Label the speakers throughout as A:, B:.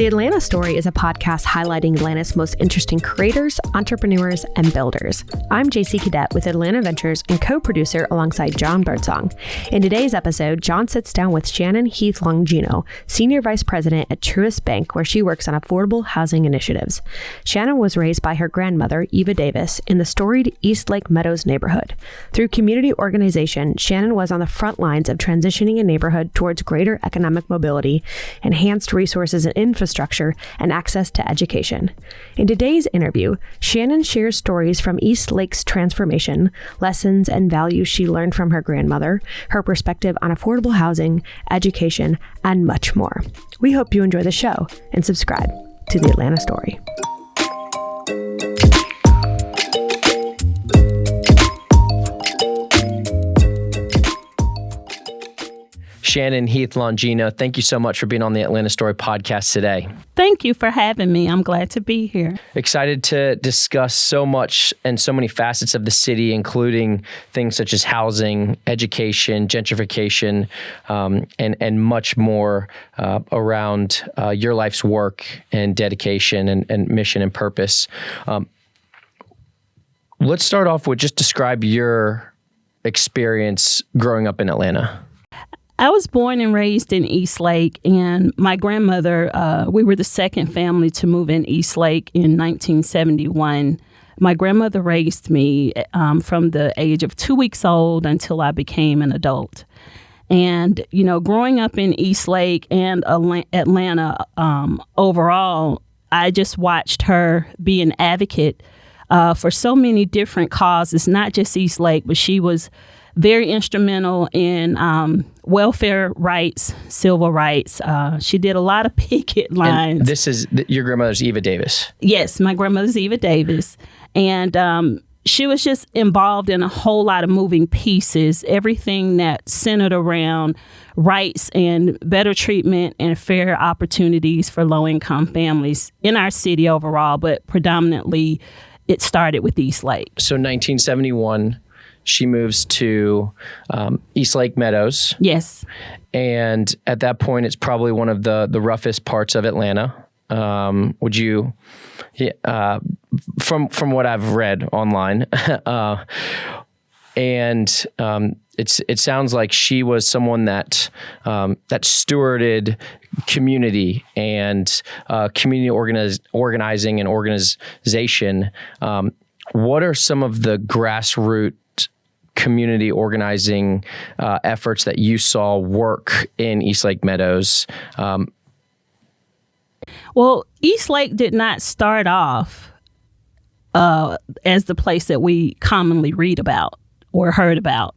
A: The Atlanta Story is a podcast highlighting Atlanta's most interesting creators, entrepreneurs, and builders. I'm JC Cadet with Atlanta Ventures and co-producer alongside Jon Birdsong. In today's episode, Jon sits down with Shannon Heath Longino, Senior Vice President at Truist Bank, where she works on affordable housing initiatives. Shannon was raised by her grandmother, Eva Davis, in the storied East Lake Meadows neighborhood. Through community organization, Shannon was on the front lines of transitioning a neighborhood towards greater economic mobility, enhanced resources and infrastructure, and access to education. In today's interview, Shannon shares stories from East Lake's transformation, lessons and values she learned from her grandmother, her perspective on affordable housing, education, and much more. We hope you enjoy the show and subscribe to The Atlanta Story.
B: Shannon Heath Longino, thank you so much for being on the Atlanta Story podcast today.
C: Thank you for having me. I'm glad to be here.
B: Excited to discuss so much and so many facets of the city, including things such as housing, education, gentrification, and much more around your life's work and dedication and mission and purpose. Let's start off with just describe your experience growing up in Atlanta.
C: I was born and raised in East Lake, and my grandmother, we were the second family to move in East Lake in 1971. My grandmother raised me from the age of 2 weeks old until I became an adult. And, you know, growing up in East Lake and Atlanta overall, I just watched her be an advocate for so many different causes, not just East Lake, but she was very instrumental in welfare rights, civil rights. She did a lot of picket lines.
B: And this is your grandmother's Eva Davis?
C: Yes, my grandmother's Eva Davis. And she was just involved in a whole lot of moving pieces, everything that centered around rights and better treatment and fair opportunities for low-income families in our city overall, but predominantly it started with East Lake.
B: So 1971... she moves to East Lake Meadows.
C: Yes.
B: And at that point, it's probably one of the roughest parts of Atlanta. Would you, from what I've read online, and it sounds like she was someone that stewarded community and community organizing and organization. What are some of the grassroots community organizing efforts that you saw work in East Lake Meadows?
C: Well, East Lake did not start off as the place that we commonly read about or heard about.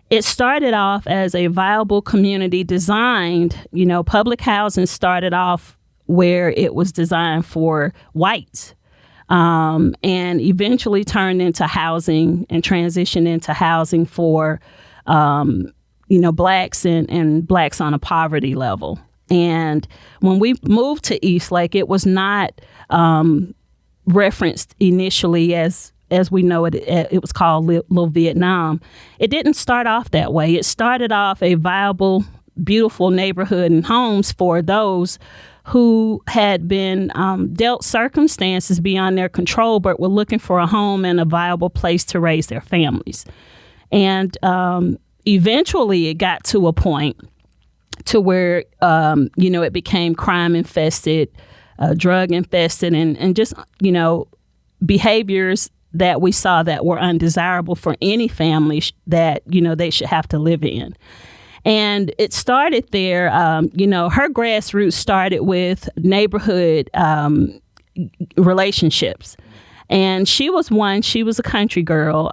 C: It started off as a viable community designed, you know, public housing started off where it was designed for whites. And eventually turned into housing and transitioned into housing for, blacks and blacks on a poverty level. And when we moved to East Lake, it was not referenced initially as we know it. It was called Little Vietnam. It didn't start off that way. It started off a viable, beautiful neighborhood and homes for those who had been dealt circumstances beyond their control, but were looking for a home and a viable place to raise their families. And eventually it got to a point to where, it became crime infested, drug infested, and just, behaviors that we saw that were undesirable for any family that, they should have to live in. And it started there, her grassroots started with neighborhood relationships. And she was a country girl,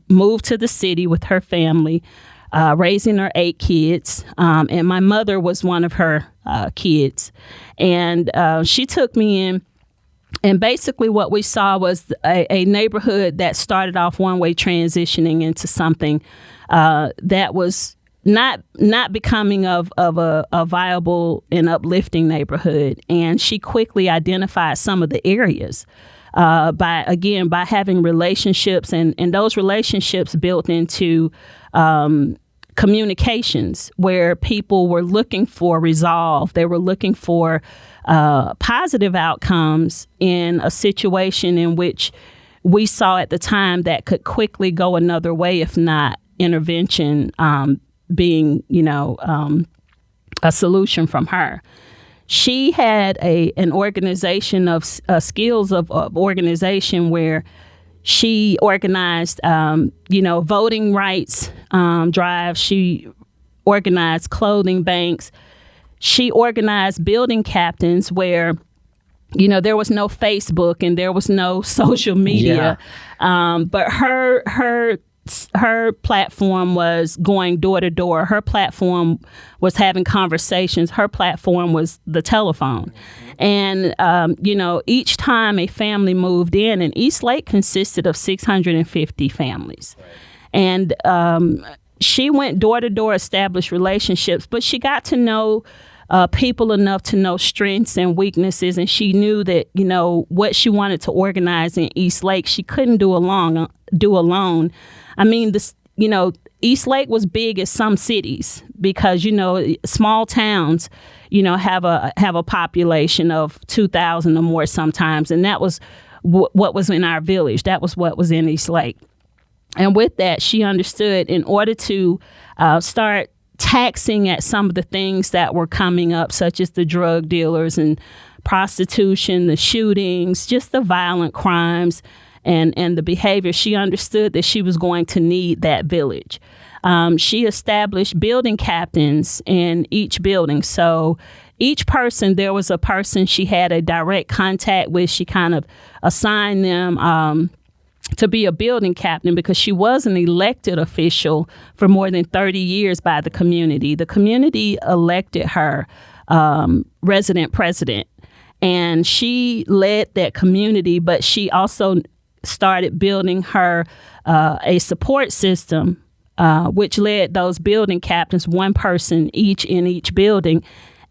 C: moved to the city with her family, raising her 8 kids. And my mother was one of her kids. And she took me in. And basically what we saw was a neighborhood that started off one way, transitioning into something that was not becoming of a viable and uplifting neighborhood. And she quickly identified some of the areas by having relationships and those relationships built into communications, where people were looking for resolve. They were looking for positive outcomes in a situation in which we saw at the time that could quickly go another way, if not intervention being, a solution from her. She had an organization of skills of organization where she organized, voting rights drives. She organized clothing banks. She organized building captains where, there was no Facebook and there was no social media. Yeah. But her platform was going door to door. Her platform was having conversations. Her platform was the telephone. And, each time a family moved in, and East Lake consisted of 650 families. And she went door to door, established relationships, but she got to know people enough to know strengths and weaknesses. And she knew that, what she wanted to organize in East Lake, she couldn't do alone. I mean, East Lake was big as some cities because, small towns, have a population of 2,000 or more sometimes. And that was what was in our village. That was what was in East Lake. And with that, she understood in order to start taxing at some of the things that were coming up, such as the drug dealers and prostitution, the shootings, just the violent crimes and the behavior, she understood that she was going to need that village. She established building captains in each building. So each person, there was a person she had a direct contact with. She kind of assigned them to be a building captain because she was an elected official for more than 30 years by the community. The community elected her resident president, and she led that community, but she also started building her a support system, which led those building captains, one person each in each building,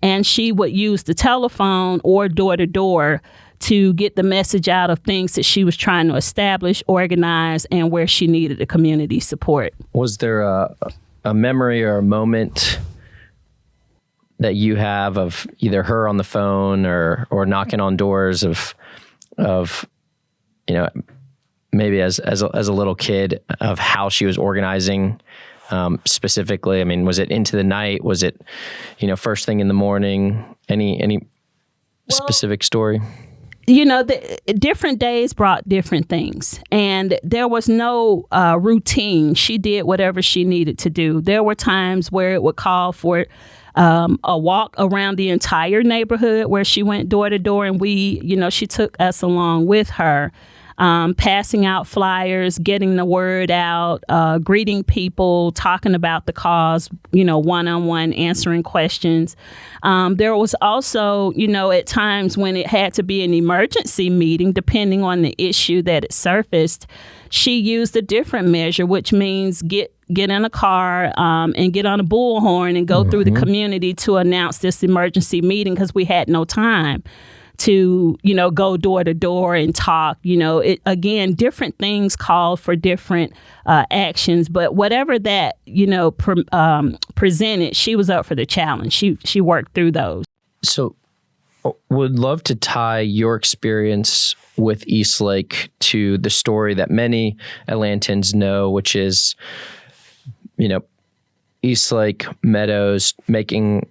C: and she would use the telephone or door to door to get the message out of things that she was trying to establish, organize, and where she needed the community support. Was there a memory or a moment that you have of either her on the phone or knocking on doors of maybe as a little kid, of how she was organizing specifically? I mean, was it into the night? Was it, first thing in the morning? Any specific story? The different days brought different things, and there was no routine. She did whatever she needed to do. There were times where it would call for a walk around the entire neighborhood, where she went door to door, and she took us along with her, passing out flyers, getting the word out, greeting people, talking about the cause, one-on-one, answering questions. There was also, at times when it had to be an emergency meeting, depending on the issue that it surfaced, she used a different measure, which means get in a car and get on a bullhorn and go through the community to announce this emergency meeting, because we had no time to, go door to door and talk. Again, different things called for different actions, but whatever that, presented, she was up for the challenge. She worked through those. So would love to tie your experience with East Lake to the story that many Atlantans know, which is, East Lake Meadows making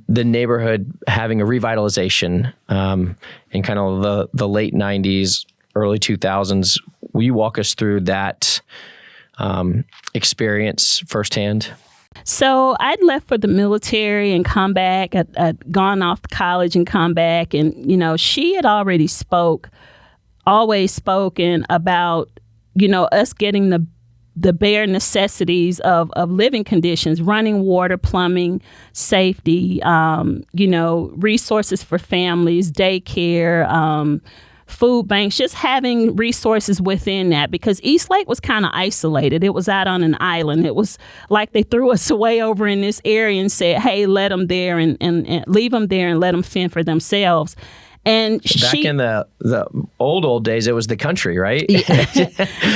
C: the neighborhood having a revitalization in kind of the late 90s, early 2000s. Will you walk us through that experience firsthand? So I'd left for the military and come back. I'd gone off to college and come back. And, she had already always spoken about, us getting the bare necessities of living conditions, running water, plumbing, safety, resources for families, daycare, food banks, just having resources within that, because East Lake was kind of isolated. It was out on an island. It was like they threw us away over in this area and said, hey, let them there and leave them there and let them fend for themselves. And
B: back in the old days, it was the country, right?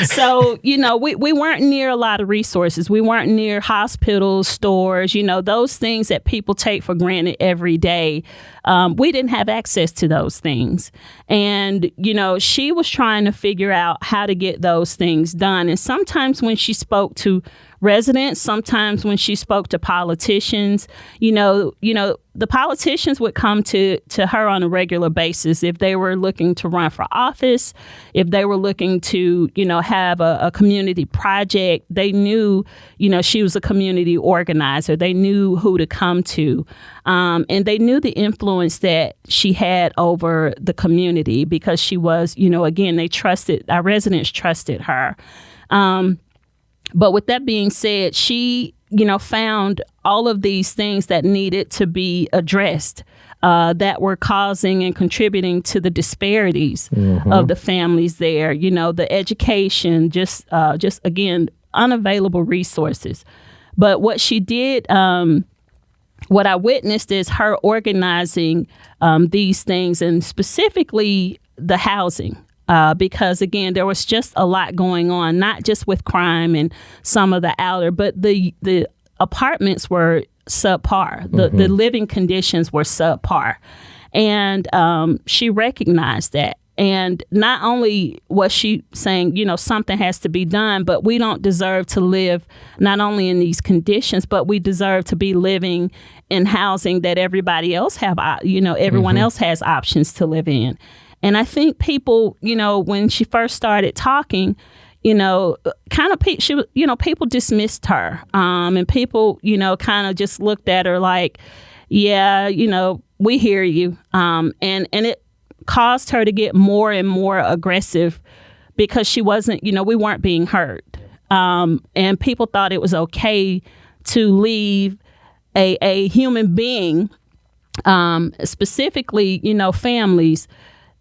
C: So, we weren't near a lot of resources. We weren't near hospitals, stores, those things that people take for granted every day. We didn't have access to those things. And, she was trying to figure out how to get those things done. And sometimes when she spoke to residents, sometimes when she spoke to politicians, the politicians would come to her on a regular basis if they were looking to run for office, if they were looking to, have a community project. They knew, she was a community organizer. They knew who to come to. And they knew the influence that she had over the community because she was, again, our residents trusted her. But with that being said, she, found all of these things that needed to be addressed that were causing and contributing to the disparities of the families there. The education, just again, unavailable resources. But what she did, what I witnessed is her organizing these things, and specifically the housing. Because, again, there was just a lot going on, not just with crime and some of the outer, but the apartments were subpar. The living conditions were subpar. And she recognized that. And not only was she saying, something has to be done, but we don't deserve to live not only in these conditions, but we deserve to be living in housing that everybody else everyone else has options to live in. And I think people, when she first started talking, people dismissed her. And people, kind of just looked at her like, yeah, we hear you. And it caused her to get more and more aggressive because she wasn't, we weren't being heard. And people thought it was okay to leave a human being, specifically, families,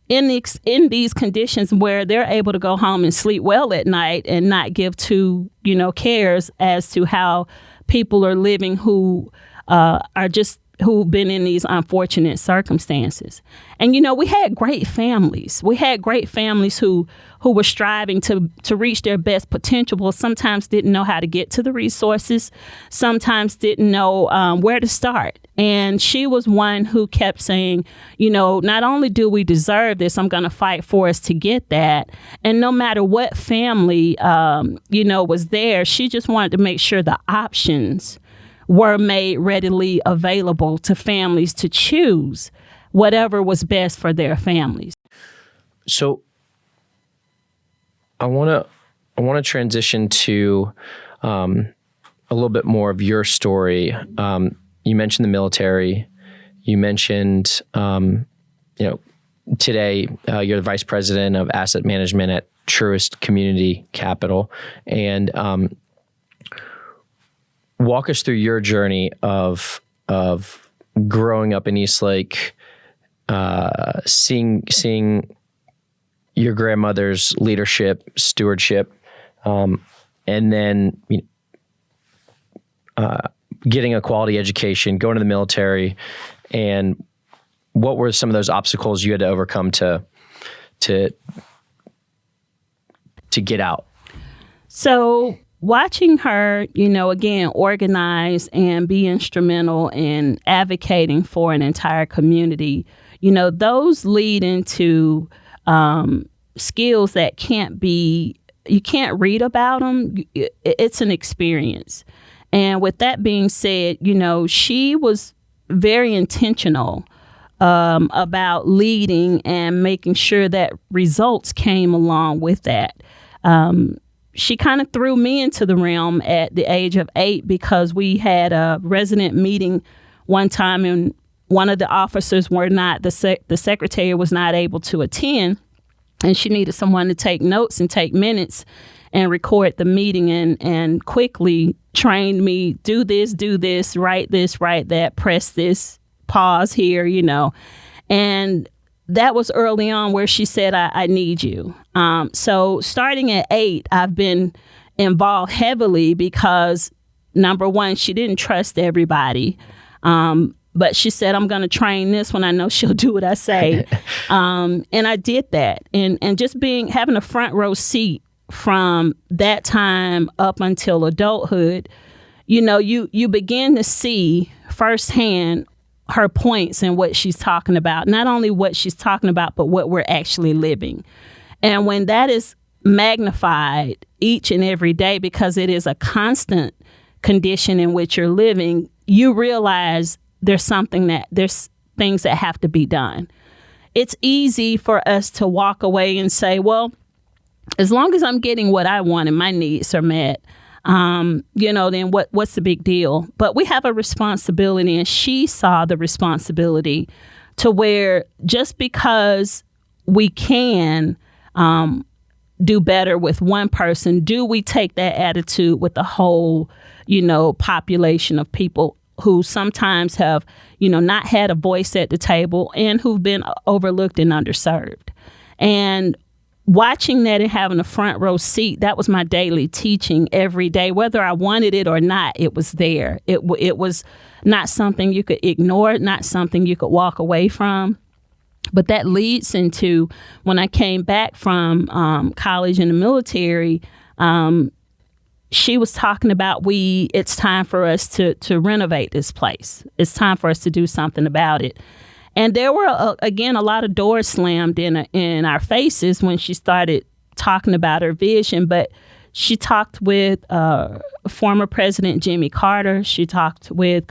C: in these conditions where they're able to go home and sleep well at night and not give two, cares as to how people are living who've been in these unfortunate circumstances. And, we had great families. We had great families who were striving to reach their best potential, but sometimes didn't know how to get to the resources, sometimes didn't know where to start. And she was one who kept saying, not only do we deserve this, I'm going to fight for us to get that. And no matter what family, was there, she just wanted to make sure the options were made readily available to families to choose whatever was best for their families.
B: So I want to transition to a little bit more of your story. You mentioned the military. You mentioned, today you're the vice president of asset management at Truist Community Capital. And walk us through your journey of growing up in East Lake, seeing your grandmother's leadership, stewardship, and then getting a quality education, going to the military, and what were some of those obstacles you had to overcome to get out?
C: So watching her, again, organize and be instrumental in advocating for an entire community, those lead into skills that you can't read about them. It's an experience. And with that being said, she was very intentional about leading and making sure that results came along with that. She kind of threw me into the realm at the age of 8 because we had a resident meeting one time and one of the officers the secretary was not able to attend, and she needed someone to take notes and take minutes and record the meeting and quickly trained me, do this, write that, press this, pause here, and that was early on where she said, I need you. So starting at 8, I've been involved heavily because, number one, she didn't trust everybody. But she said, I'm going to train this one. I know she'll do what I say. And I did that. And just having a front row seat from that time up until adulthood, you begin to see firsthand her points and what she's talking about. Not only what she's talking about, but what we're actually living. And when that is magnified each and every day, because it is a constant condition in which you're living, you realize there's things that have to be done. It's easy for us to walk away and say, well, as long as I'm getting what I want and my needs are met, then what's the big deal? But we have a responsibility, and she saw the responsibility to where just because we can do better with one person, do we take that attitude with the whole, population of people who sometimes have, not had a voice at the table and who've been overlooked and underserved. And watching that and having a front row seat, that was my daily teaching every day. Whether I wanted it or not, it was there. It was not something you could ignore, not something you could walk away from. But that leads into when I came back from college and the military, she was talking about it's time for us to renovate this place. It's time for us to do something about it. And there were, again, a lot of doors slammed in our faces when she started talking about her vision. But she talked with former President Jimmy Carter. She talked with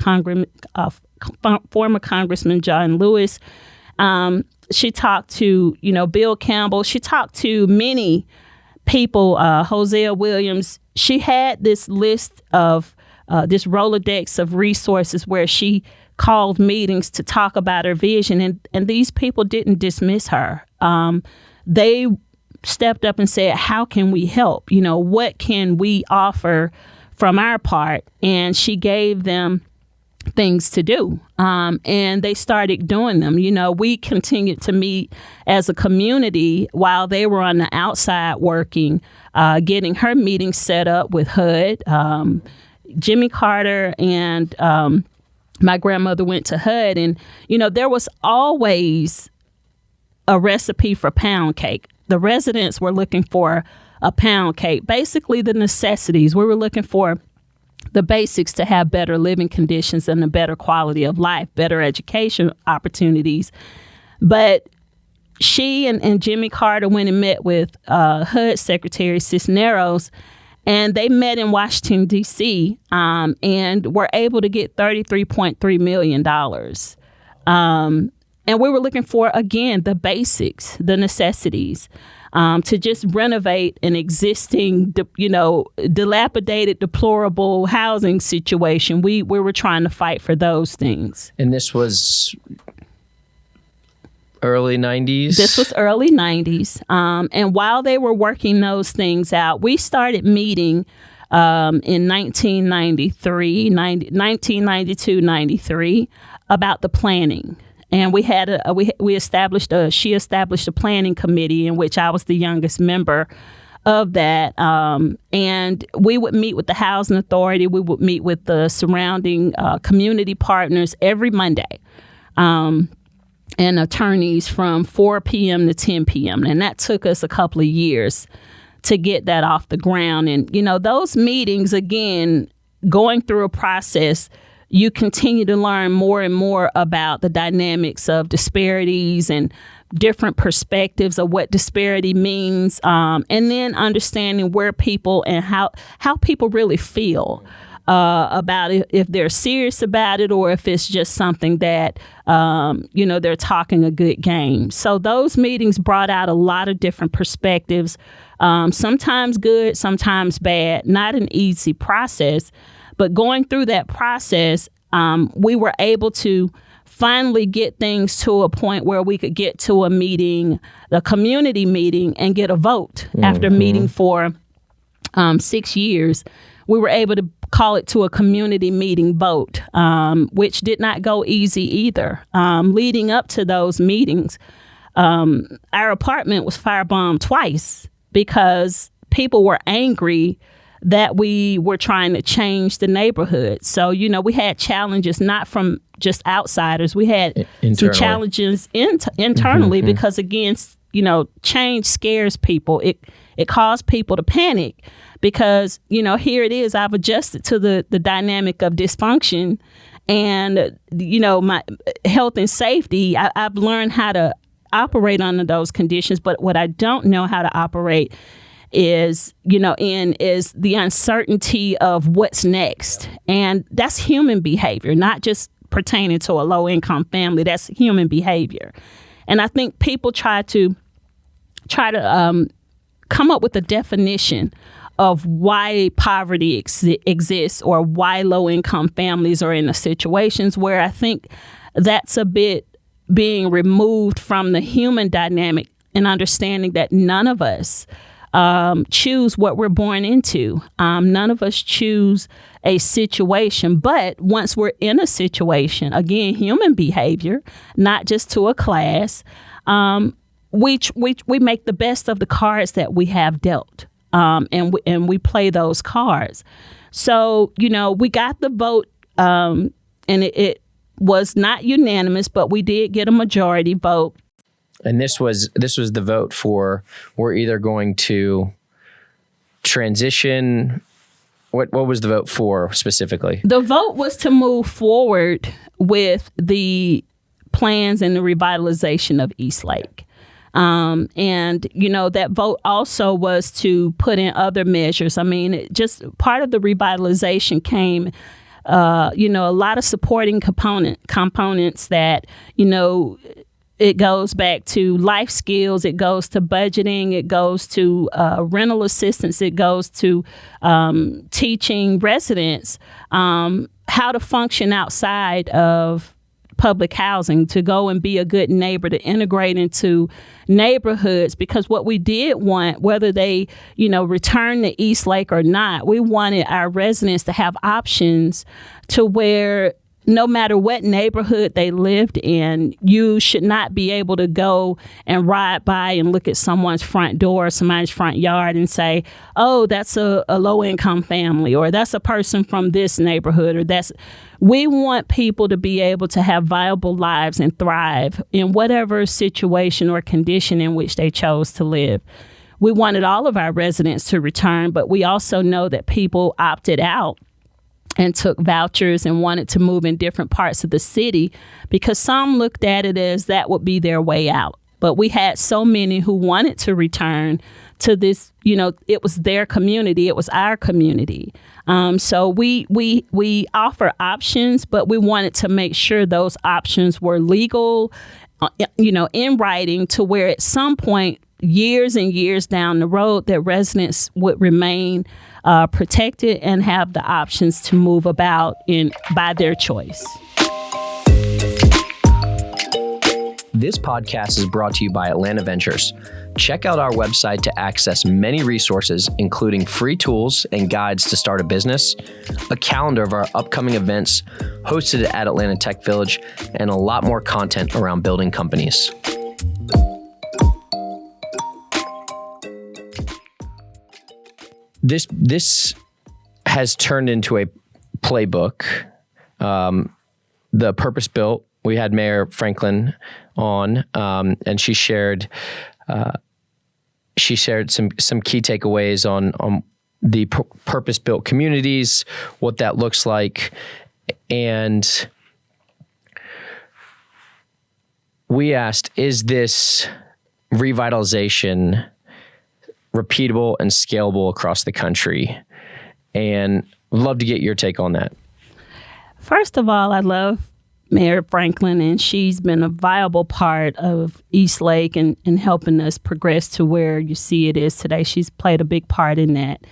C: former Congressman John Lewis. She talked to, Bill Campbell. She talked to many people, Hosea Williams. She had this list of this Rolodex of resources where she called meetings to talk about her vision. And these people didn't dismiss her. They stepped up and said, how can we help? What can we offer from our part? And she gave them things to do. And they started doing them. We continued to meet as a community while they were on the outside working, getting her meetings set up with HUD. Jimmy Carter and my grandmother went to HUD, and, there was always a recipe for pound cake. The residents were looking for a pound cake, basically the necessities. We were looking for the basics to have better living conditions and a better quality of life, better education opportunities. But she and Jimmy Carter went and met with HUD Secretary Cisneros, and they met in Washington, D.C., and were able to get $33.3 million. And we were looking for, again, the basics, the necessities, to just renovate an existing, dilapidated, deplorable housing situation. We were trying to fight for those things.
B: And this was early 90s?
C: This was early 90s. And while they were working those things out, we started meeting in 1992, 93 about the planning. And we had she established a planning committee in which I was the youngest member of that. And we would meet with the housing authority. We would meet with the surrounding community partners every Monday. And attorneys from 4 p.m. to 10 p.m. And that took us a couple of years to get that off the ground. And, those meetings, again, going through a process, you continue to learn more and more about the dynamics of disparities and different perspectives of what disparity means, and then understanding where people and how people really feel about it, if they're serious about it or if it's just something that, they're talking a good game. So those meetings brought out a lot of different perspectives, sometimes good, sometimes bad, not an easy process. But going through that process, we were able to finally get things to a point where we could get to a meeting, the community meeting, and get a vote. After meeting for 6 years, we were able to call it to a community meeting vote, which did not go easy either. Leading up to those meetings, our apartment was firebombed twice because people were angry that we were trying to change the neighborhood. So, we had challenges not from just outsiders. We had some challenges internally because, again, change scares people. It caused people to panic because, here it is. I've adjusted to the dynamic of dysfunction and, my health and safety. I've learned how to operate under those conditions. But what I don't know how to operate is the uncertainty of what's next. And that's human behavior, not just pertaining to a low income family. That's human behavior. And I think people try to come up with a definition of why poverty exists or why low income families are in the situations where I think that's a bit being removed from the human dynamic and understanding that none of us choose what we're born into. None of us choose a situation, but once we're in a situation, again, human behavior, not just to a class, we make the best of the cards that we have dealt, and we play those cards. So, we got the vote, and it was not unanimous, but we did get a majority vote.
B: And this was the vote for, we're either going to transition. What was the vote for specifically? The
C: vote was to move forward with the plans and the revitalization of East Lake. And, that vote also was to put in other measures. I mean, just part of the revitalization came, a lot of supporting components that, it goes back to life skills, it goes to budgeting, it goes to rental assistance, it goes to teaching residents how to function outside of public housing, to go and be a good neighbor, to integrate into neighborhoods. Because what we did want, whether they, return to East Lake or not, we wanted our residents to have options to where no matter what neighborhood they lived in, you should not be able to go and ride by and look at someone's front door, somebody's front yard and say, oh, that's a low-income family, or that's a person from this neighborhood, or we want people to be able to have viable lives and thrive in whatever situation or condition in which they chose to live. We wanted all of our residents to return, but we also know that people opted out and took vouchers and wanted to move in different parts of the city because some looked at it as that would be their way out. But we had so many who wanted to return to this, it was their community, it was our community. So we offer options, but we wanted to make sure those options were legal, in writing, to where at some point, years and years down the road, that residents would remain protected and have the options to move about by their choice.
B: This podcast is brought to you by Atlanta Ventures. Check out our website to access many resources, including free tools and guides to start a business, a calendar of our upcoming events hosted at Atlanta Tech Village, and a lot more content around building companies. This has turned into a playbook. The Purpose Built, we had Mayor Franklin on, and she shared some key takeaways on the Purpose Built communities, what that looks like, and we asked, is this revitalization repeatable and scalable across the country? And I'd love to get your take on that.
C: First of all, I love Mayor Franklin, and she's been a viable part of East Lake and helping us progress to where you see it is today. She's played a big part in that.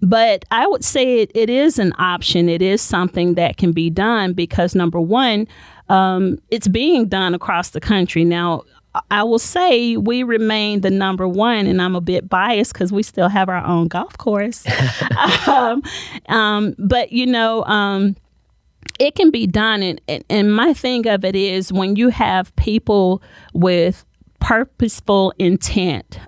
C: But I would say it is an option. It is something that can be done because, number one, it's being done across the country. Now, I will say we remain the number one, and I'm a bit biased because we still have our own golf course. But, it can be done. And my thing of it is when you have people with purposeful intent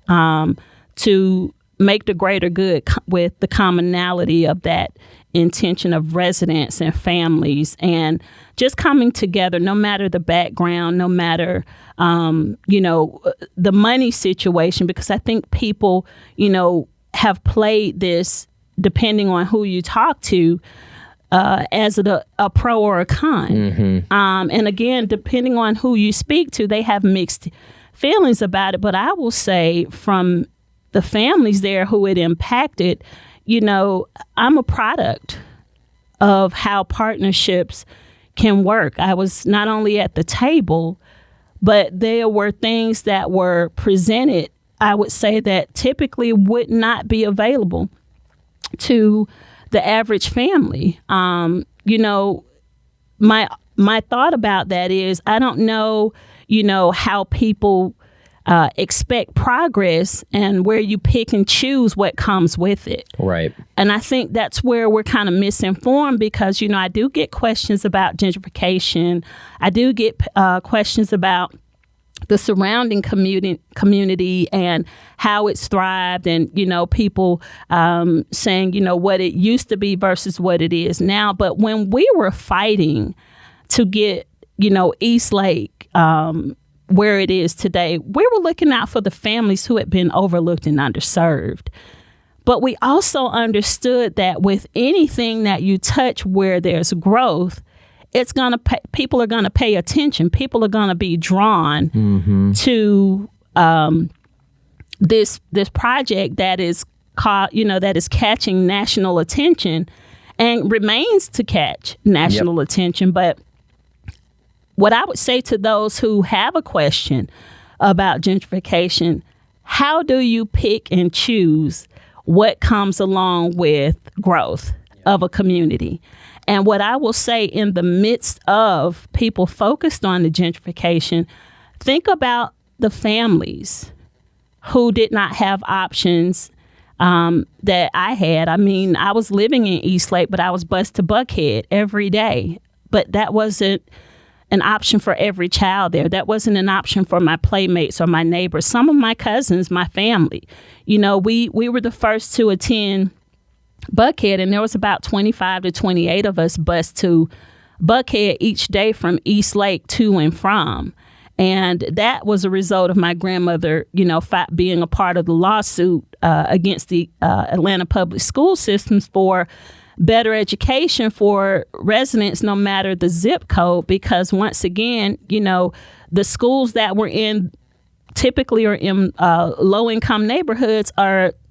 C: to make the greater good with the commonality of that intention of residents and families, and just coming together, no matter the background, no matter, the money situation, because I think people, have played this, depending on who you talk to, as a pro or a con.
B: Mm-hmm.
C: And again, depending on who you speak to, they have mixed feelings about it. But I will say, from the families there who it impacted, I'm a product of how partnerships can work. I was not only at the table, but there were things that were presented, I would say, that typically would not be available to the average family. My thought about that is, I don't know, how people expect progress and where you pick and choose what comes with it.
B: Right.
C: And I think that's where we're kind of misinformed, because, I do get questions about gentrification. I do get questions about the surrounding community and how it's thrived, and, people saying, what it used to be versus what it is now. But when we were fighting to get, East Lake where it is today, we were looking out for the families who had been overlooked and underserved. But we also understood that with anything that you touch where there's growth, it's going to people are going to pay attention. People are going to be drawn to this project that is called, that is catching national attention and remains to catch national attention. But what I would say to those who have a question about gentrification, how do you pick and choose what comes along with growth of a community? And what I will say, in the midst of people focused on the gentrification, think about the families who did not have options that I had. I mean, I was living in East Lake, but I was bused to Buckhead every day. But that wasn't an option for every child there. That wasn't an option for my playmates or my neighbors. Some of my cousins, my family, we were the first to attend Buckhead, and there was about 25 to 28 of us bused to Buckhead each day from East Lake to and from. And that was a result of my grandmother, being a part of the lawsuit against the Atlanta public school systems for better education for residents, no matter the zip code, because once again, the schools that we're in typically are in low-income neighborhoods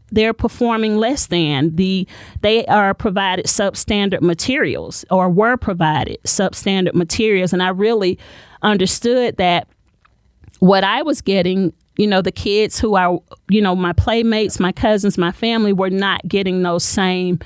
C: they're performing less than. They are provided substandard materials, or were provided substandard materials. And I really understood that what I was getting, the kids who are, my playmates, my cousins, my family, were not getting those same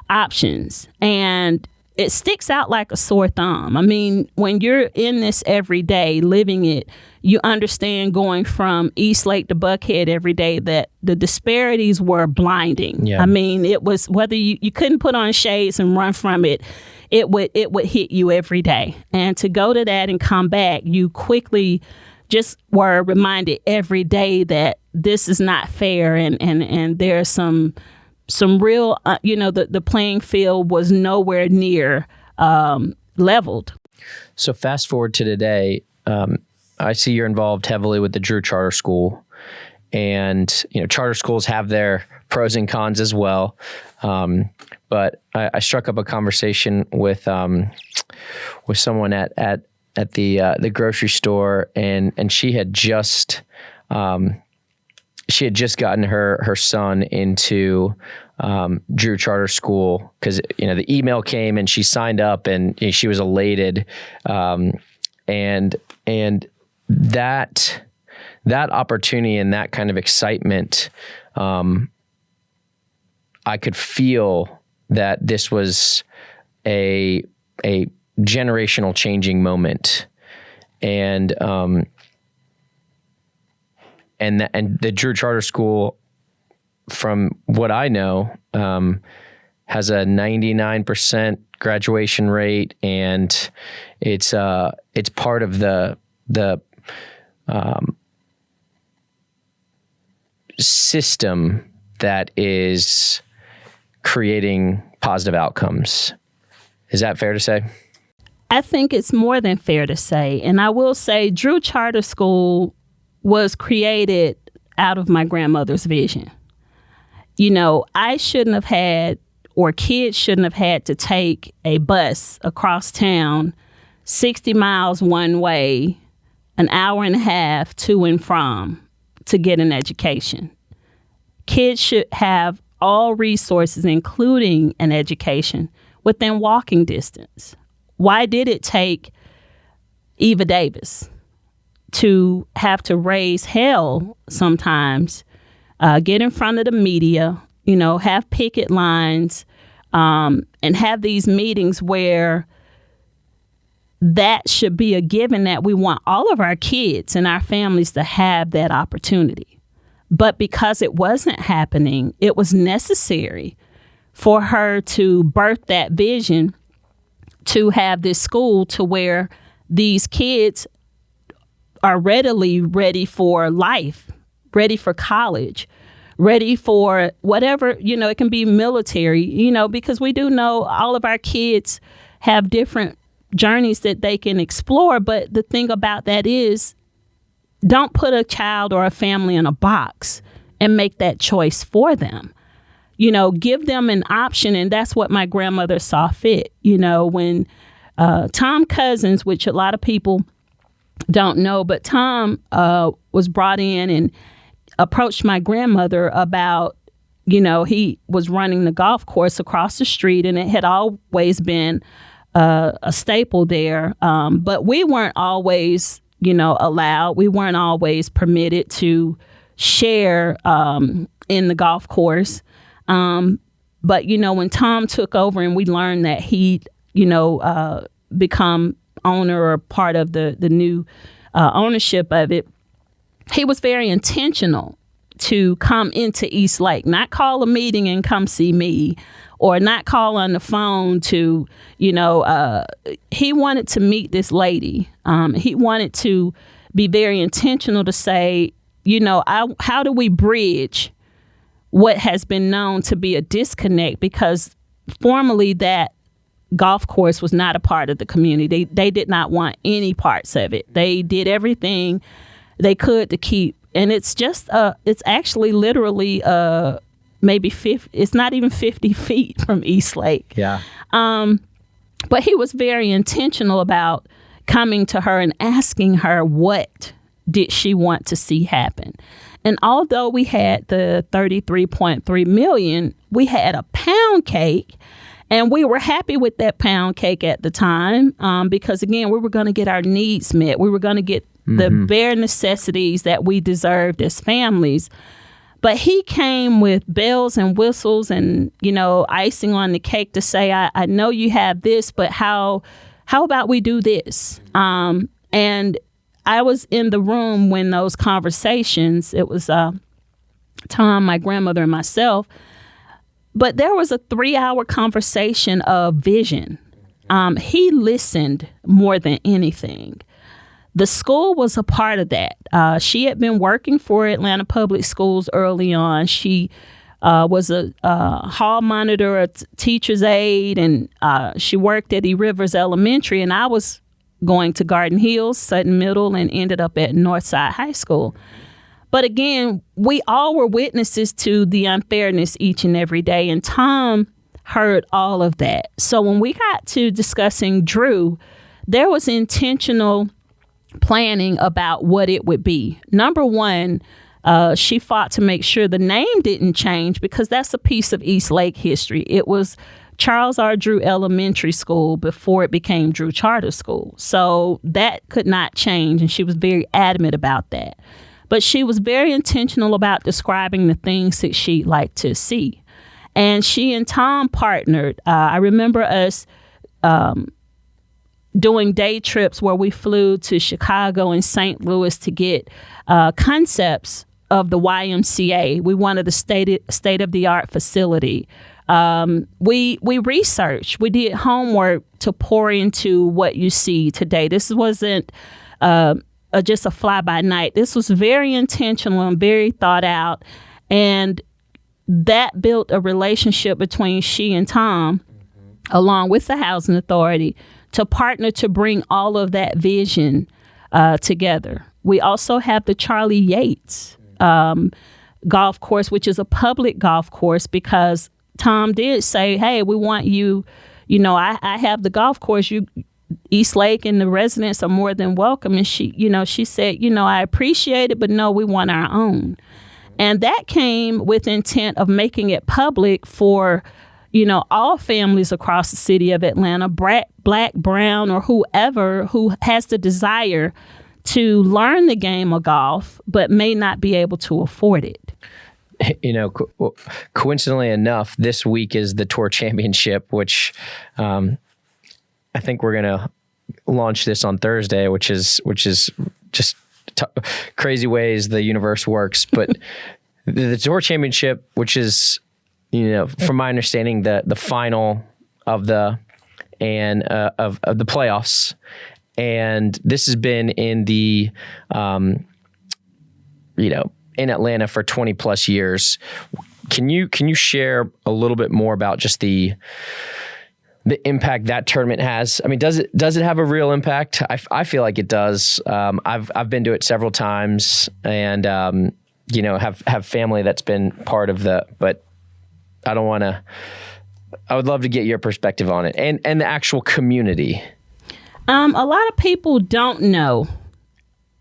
C: options. And it sticks out like a sore thumb. I mean, when you're in this every day, living it, you understand, going from East Lake to Buckhead every day, that the disparities were blinding. Yeah. I mean, it was, whether you couldn't put on shades and run from it, it would hit you every day. And to go to that and come back, you quickly just were reminded every day that this is not fair, and there's some real, the playing field was nowhere near leveled.
B: So fast forward to today, I see you're involved heavily with the Drew Charter School, and charter schools have their pros and cons as well. But I struck up a conversation with someone at the grocery store, and she had just gotten her son into Drew Charter School, because the email came and she signed up, and she was elated, and that opportunity and that kind of excitement, I could feel that this was a generational changing moment, and the Drew Charter School, from what I know, has a 99% graduation rate, and it's part of the system that is creating positive outcomes. Is that fair to say?
C: I think it's more than fair to say. And I will say Drew Charter School was created out of my grandmother's vision. You know, I shouldn't have had, or kids shouldn't have had to take a bus across town 60 miles one way, an hour and a half to and from to get an education. Kids should have all resources, including an education, within walking distance. Why did it take Eva Davis to have to raise hell sometimes, get in front of the media, you know, have picket lines, and have these meetings where that should be a given that we want all of our kids and our families to have that opportunity. But because it wasn't happening, it was necessary for her to birth that vision to have this school to where these kids are ready for life, ready for college, ready for whatever, you know, it can be military, you know, because we do know all of our kids have different journeys that they can explore. But the thing about that is, don't put a child or a family in a box and make that choice for them. You know, give them an option. And that's what my grandmother saw fit. You know, when Tom Cousins, which a lot of people don't know, but Tom was brought in and approached my grandmother about, you know, he was running the golf course across the street, and it had always been a staple there. But we weren't always, you know, allowed. We weren't always permitted to share in the golf course. But, you know, when Tom took over and we learned that he'd, you know, become owner or part of the new ownership of it, he was very intentional to come into East Lake, not call a meeting and come see me, or not call on the phone to, you know, he wanted to meet this lady. He wanted to be very intentional to say, you know, how do we bridge what has been known to be a disconnect? Because formerly that golf course was not a part of the community. They did not want any parts of it. They did everything they could to keep. And it's just, it's actually literally maybe 50, it's not even 50 feet from East Lake.
B: Yeah.
C: But he was very intentional about coming to her and asking her what did she want to see happen. And although we had the $33.3 million, we had a pound cake, and we were happy with that pound cake at the time because, again, we were going to get our needs met. We were going to get the bare necessities that we deserved as families. But he came with bells and whistles and, you know, icing on the cake to say, I know you have this, but how about we do this? And I was in the room when those conversations, it was Tom, my grandmother, and myself. But there was a 3-hour conversation of vision. He listened more than anything. The school was a part of that. She had been working for Atlanta Public Schools early on. She was a hall monitor, a teacher's aide, and she worked at E. Rivers Elementary. And I was going to Garden Hills, Sutton Middle, and ended up at Northside High School. But again, we all were witnesses to the unfairness each and every day. And Tom heard all of that. So when we got to discussing Drew, there was intentional planning about what it would be. Number one, she fought to make sure the name didn't change because that's a piece of East Lake history. It was Charles R. Drew Elementary School before it became Drew Charter School. So that could not change, and she was very adamant about that. But she was very intentional about describing the things that she'd like to see. And she and Tom partnered. I remember us doing day trips where we flew to Chicago and St. Louis to get concepts of the YMCA. We wanted a state-of-the-art facility. We researched. We did homework to pour into what you see today. This wasn't just a fly-by-night. This was very intentional and very thought out. And that built a relationship between she and Tom, along with the Housing Authority, to partner to bring all of that vision together. We also have the Charlie Yates golf course, which is a public golf course, because Tom did say, hey, we want you, I have the golf course, East Lake and the residents are more than welcome. And she said, I appreciate it, but no, we want our own. And that came with intent of making it public for, all families across the city of Atlanta, black, brown, or whoever who has the desire to learn the game of golf, but may not be able to afford it.
B: Coincidentally enough, this week is the Tour Championship, which I think we're going to launch this on Thursday, which is just crazy ways the universe works. But the Tour Championship, which is, from my understanding, the final of the playoffs, and this has been in the in Atlanta for 20 plus years. Can you share a little bit more about just the impact that tournament has? I mean, does it have a real impact? I feel like it does. I've been to it several times, and have family that's been part of but I would love to get your perspective on it and the actual community.
C: A lot of people don't know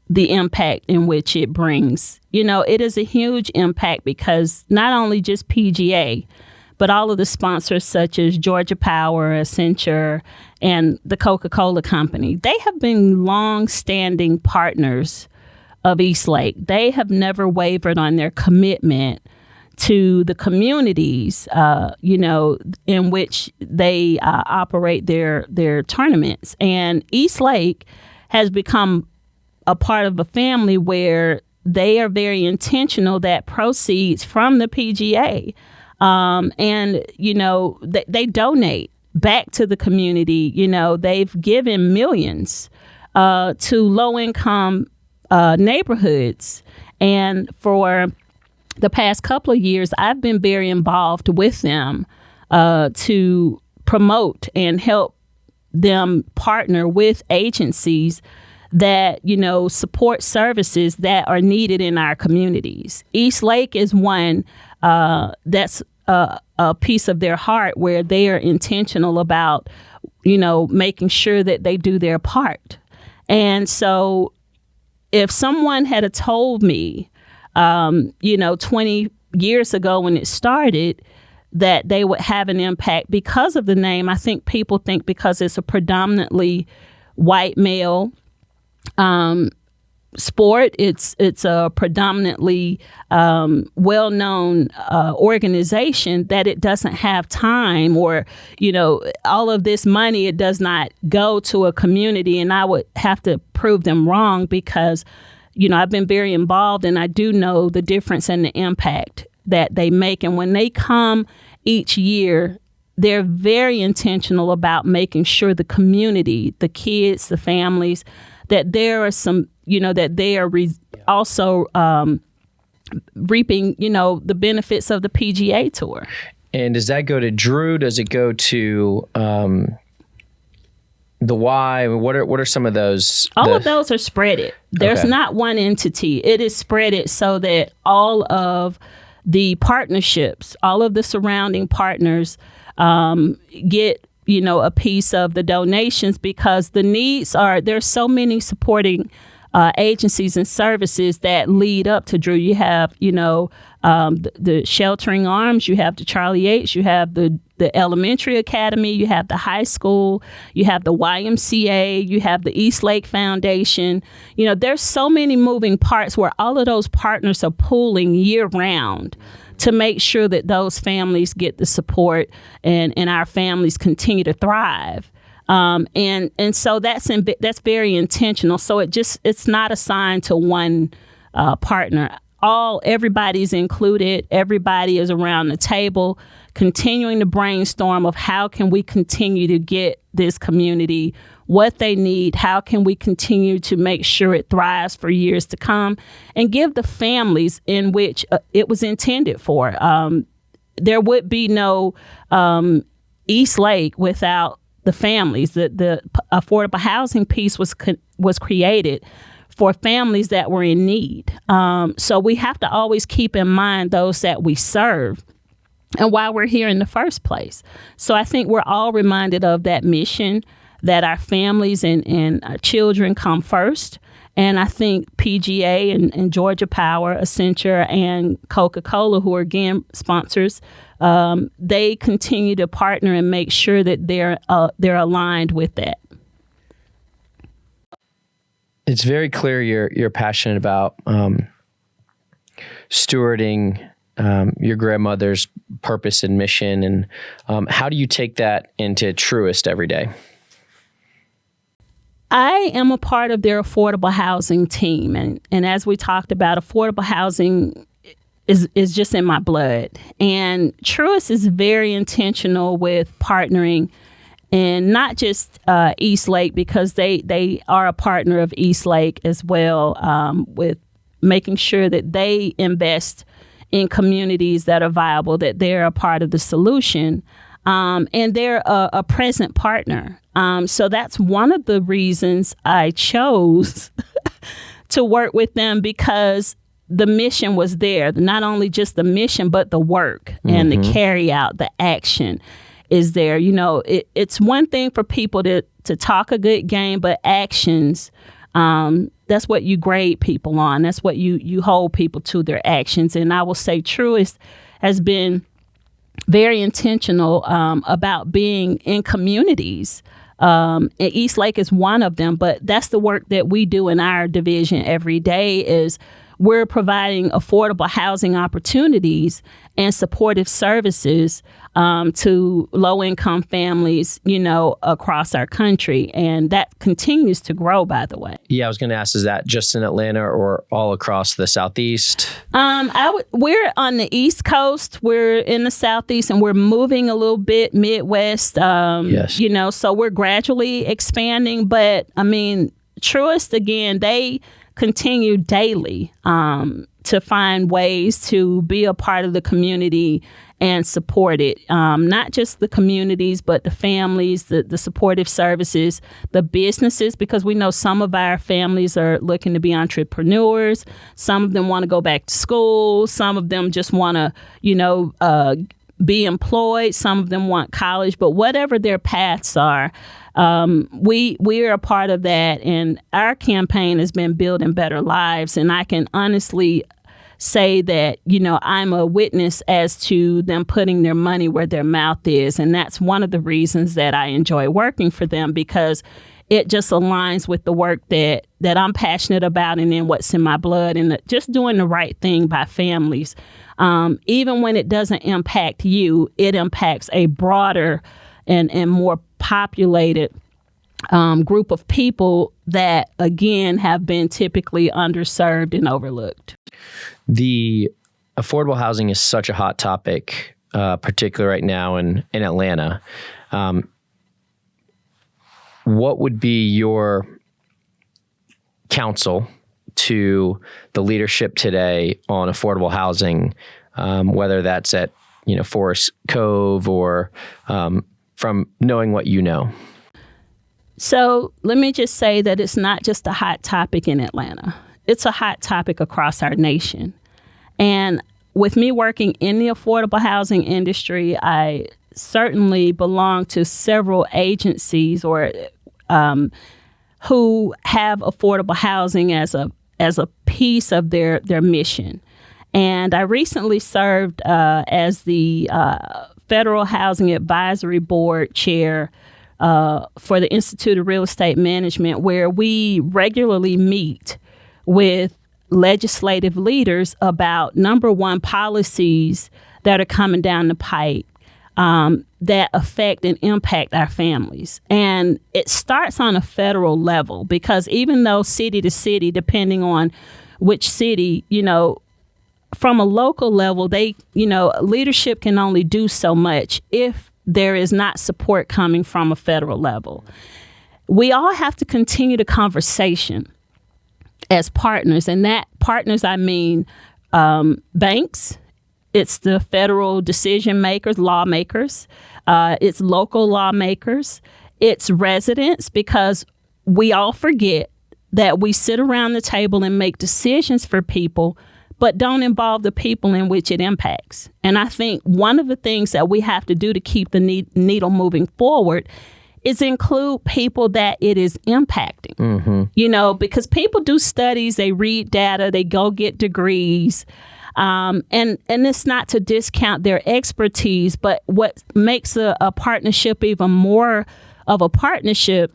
C: the impact in which it brings. It is a huge impact because not only just PGA, but all of the sponsors such as Georgia Power, Accenture, and the Coca-Cola Company, they have been long-standing partners of East Lake. They have never wavered on their commitment to the communities, in which they operate their tournaments. And East Lake has become a part of a family where they are very intentional that proceeds from the PGA. They donate back to the community. They've given millions to low-income neighborhoods. And for the past couple of years, I've been very involved with them to promote and help them partner with agencies that, support services that are needed in our communities. East Lake is one that's a piece of their heart where they are intentional about, making sure that they do their part. And so if someone had told me, 20 years ago when it started, that they would have an impact because of the name, I think people think because it's a predominantly white male sport, it's a predominantly well-known organization, that it doesn't have time or, all of this money, it does not go to a community. And I would have to prove them wrong because, I've been very involved and I do know the difference and the impact that they make. And when they come each year, they're very intentional about making sure the community, the kids, the families, that there are some, that they are also reaping, the benefits of the PGA Tour.
B: And does that go to Drew? Does it go to the Y? What are some of those?
C: All of those are spreaded. There's not one entity. It is spreaded so that all of the partnerships, all of the surrounding partners get, a piece of the donations, because the needs there's so many supporting agencies and services that lead up to Drew. You have, the Sheltering Arms, you have the Charlie Yates, you have the elementary academy, you have the high school, you have the YMCA, you have the East Lake Foundation. There's so many moving parts where all of those partners are pooling year round to make sure that those families get the support and our families continue to thrive. And so that's very intentional. So it's not assigned to one partner. Everybody's included. Everybody is around the table, continuing to brainstorm of how can we continue to get this community what they need, how can we continue to make sure it thrives for years to come, and give the families in which it was intended for. there would be no East Lake without the families. The affordable housing piece was created for families that were in need. So we have to always keep in mind those that we serve and why we're here in the first place. So I think we're all reminded of that mission, that our families and our children come first. And I think PGA and Georgia Power, Accenture, and Coca-Cola, who are, again, sponsors, they continue to partner and make sure that they're aligned with that.
B: It's very clear you're passionate about stewarding your grandmother's purpose and mission. And how do you take that into Truist every day?
C: I am a part of their affordable housing team. And as we talked about, affordable housing is just in my blood. And Truist is very intentional with partnering, and not just East Lake, because they are a partner of East Lake as well, with making sure that they invest in communities that are viable, that they're a part of the solution. And they're a present partner. So that's one of the reasons I chose to work with them, because the mission was there. Not only just the mission, but the work and the carry out, the action is there. You know, it's one thing for people to talk a good game, but actions, that's what you grade people on. That's what you hold people to, their actions. And I will say Truist has been very intentional about being in communities. East Lake is one of them, but that's the work that we do in our division every day. Is we're providing affordable housing opportunities and supportive services to low-income families, you know, across our country. And that continues to grow, by the way.
B: Yeah, I was going to ask, is that just in Atlanta or all across the Southeast?
C: We're on the East Coast. We're in the Southeast, and we're moving a little bit Midwest.
B: Yes.
C: You know, so we're gradually expanding. But, I mean, Truist, again, they continue daily to find ways to be a part of the community and support it. Not just the communities, but the families, the supportive services, the businesses, because we know some of our families are looking to be entrepreneurs. Some of them want to go back to school. Some of them just want to, you know, be employed. Some of them want college, but whatever their paths are, we are a part of that. And our campaign has been Building Better Lives. And I can honestly say that, you know, I'm a witness as to them putting their money where their mouth is. And that's one of the reasons that I enjoy working for them, because it just aligns with the work that I'm passionate about, and then what's in my blood, and just doing the right thing by families. Even when it doesn't impact you, it impacts a broader and more populated group of people that, again, have been typically underserved and overlooked.
B: The affordable housing is such a hot topic, particularly right now in Atlanta. What would be your counsel to the leadership today on affordable housing, whether that's at, you know, Forest Cove or from knowing what you know?
C: So let me just say that it's not just a hot topic in Atlanta. It's a hot topic across our nation. And with me working in the affordable housing industry, I certainly belong to several agencies or who have affordable housing as a piece of their mission. And I recently served as the Federal Housing Advisory Board chair for the Institute of Real Estate Management, where we regularly meet with legislative leaders about, number one, policies that are coming down the pipe that affect and impact our families. And it starts on a federal level, because even though city to city, depending on which city, you know, from a local level, they, you know, leadership can only do so much if there is not support coming from a federal level. We all have to continue the conversation as partners, and that partners, I mean banks It's the federal decision makers, lawmakers. It's local lawmakers. It's residents, because we all forget that we sit around the table and make decisions for people, but don't involve the people in which it impacts. And I think one of the things that we have to do to keep the needle moving forward is include people that it is impacting. Mm-hmm. Because people do studies, they read data, they go get degrees. And it's not to discount their expertise, but what makes a partnership even more of a partnership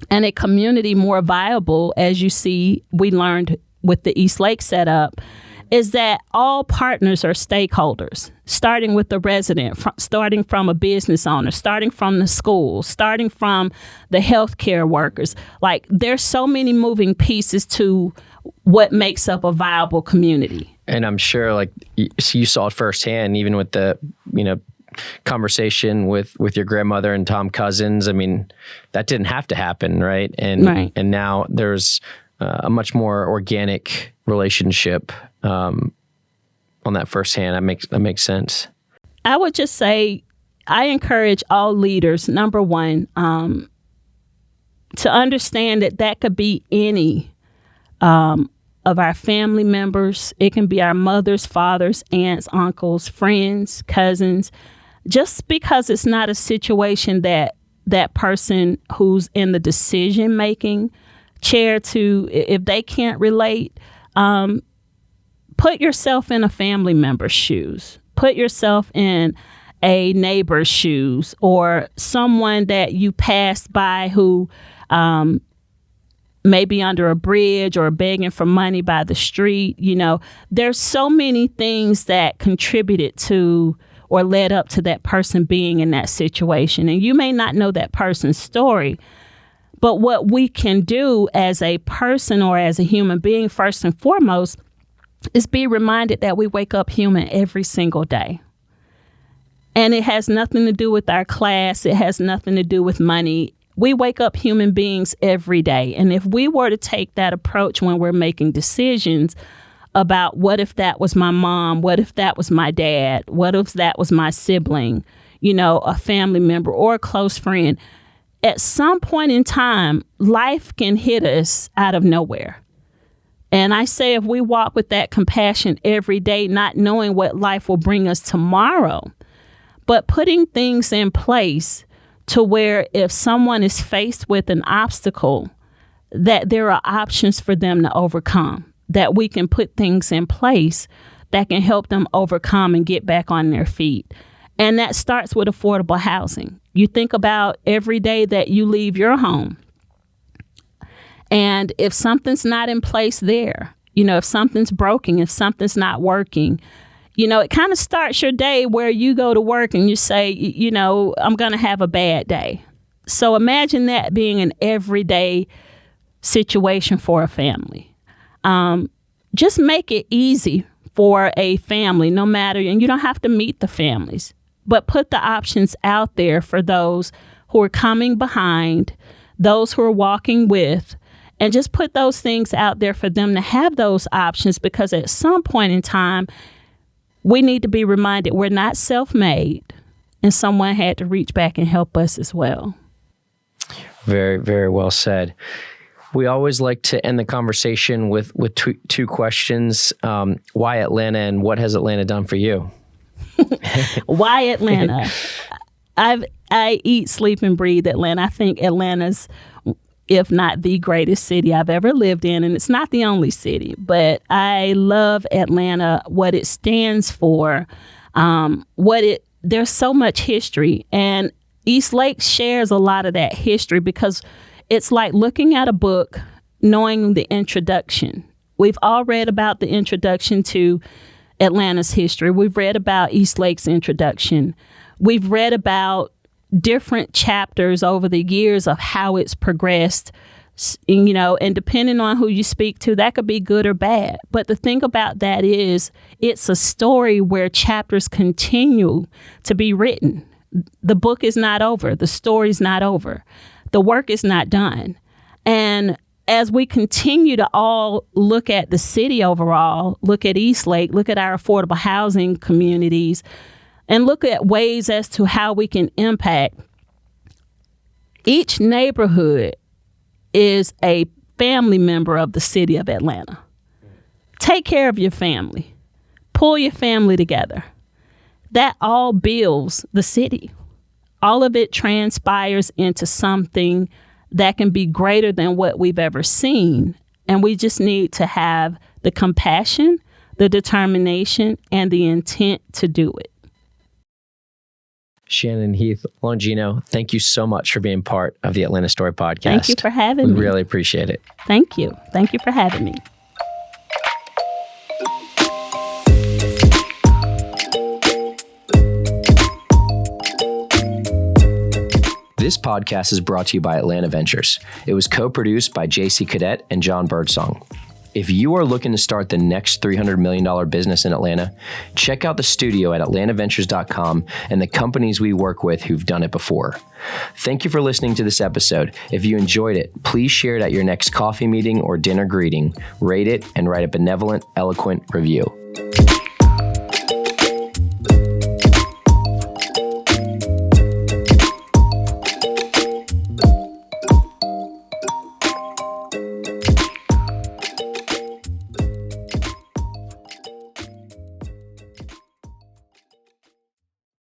C: and a community more viable, as you see, we learned with the East Lake setup, is that all partners are stakeholders, starting with the resident, starting from a business owner, starting from the school, starting from the healthcare workers. Like, there's so many moving pieces to what makes up a viable community.
B: And I'm sure, like, you saw it firsthand, even with the, conversation with your grandmother and Tom Cousins. I mean, that didn't have to happen, right? And now there's a much more organic relationship on that firsthand. That makes sense.
C: I would just say I encourage all leaders, number one, to understand that could be any of our family members. It can be our mothers, fathers, aunts, uncles, friends, cousins. Just because it's not a situation that person who's in the decision-making chair to, if they can't relate, put yourself in a family member's shoes. Put yourself in a neighbor's shoes, or someone that you passed by who may be under a bridge or begging for money by the street. There's so many things that contributed to or led up to that person being in that situation. And you may not know that person's story, but what we can do as a person or as a human being, first and foremost, is be reminded that we wake up human every single day. And it has nothing to do with our class. It has nothing to do with money. We wake up human beings every day. And if we were to take that approach when we're making decisions about what if that was my mom, what if that was my dad, what if that was my sibling, a family member or a close friend, at some point in time, life can hit us out of nowhere. And I say, if we walk with that compassion every day, not knowing what life will bring us tomorrow, but putting things in place to where if someone is faced with an obstacle, that there are options for them to overcome, that we can put things in place that can help them overcome and get back on their feet. And that starts with affordable housing. You think about every day that you leave your home. And if something's not in place there, if something's broken, if something's not working, it kind of starts your day where you go to work and you say, I'm going to have a bad day. So imagine that being an everyday situation for a family. Just make it easy for a family, no matter, and you don't have to meet the families, but put the options out there for those who are coming behind, those who are walking with, and just put those things out there for them to have those options, because at some point in time, we need to be reminded we're not self-made, and someone had to reach back and help us as well.
B: Very, very well said. We always like to end the conversation with two questions. Why Atlanta, and what has Atlanta done for you?
C: Why Atlanta? I eat, sleep, and breathe Atlanta. I think Atlanta's, if not the greatest city I've ever lived in, and it's not the only city, but I love Atlanta, what it stands for, there's so much history, and East Lake shares a lot of that history, because it's like looking at a book, knowing the introduction. We've all read about the introduction to Atlanta's history. We've read about East Lake's introduction. We've read about different chapters over the years of how it's progressed, and depending on who you speak to, that could be good or bad. But the thing about that is it's a story where chapters continue to be written. The book is not over. The story's not over. The work is not done. And as we continue to all look at the city overall, look at East Lake, look at our affordable housing communities, and look at ways as to how we can impact, each neighborhood is a family member of the city of Atlanta. Take care of your family. Pull your family together. That all builds the city. All of it transpires into something that can be greater than what we've ever seen. And we just need to have the compassion, the determination, and the intent to do it.
B: Shannon Heath Longino, thank you so much for being part of the Atlanta Story podcast.
C: Thank you for having me.
B: We really appreciate it.
C: Thank you. Thank you for having me.
B: This podcast is brought to you by Atlanta Ventures. It was co-produced by JC Cadet and Jon Birdsong. If you are looking to start the next $300 million business in Atlanta, check out the studio at atlantaventures.com and the companies we work with who've done it before. Thank you for listening to this episode. If you enjoyed it, please share it at your next coffee meeting or dinner greeting, rate it, and write a benevolent, eloquent review.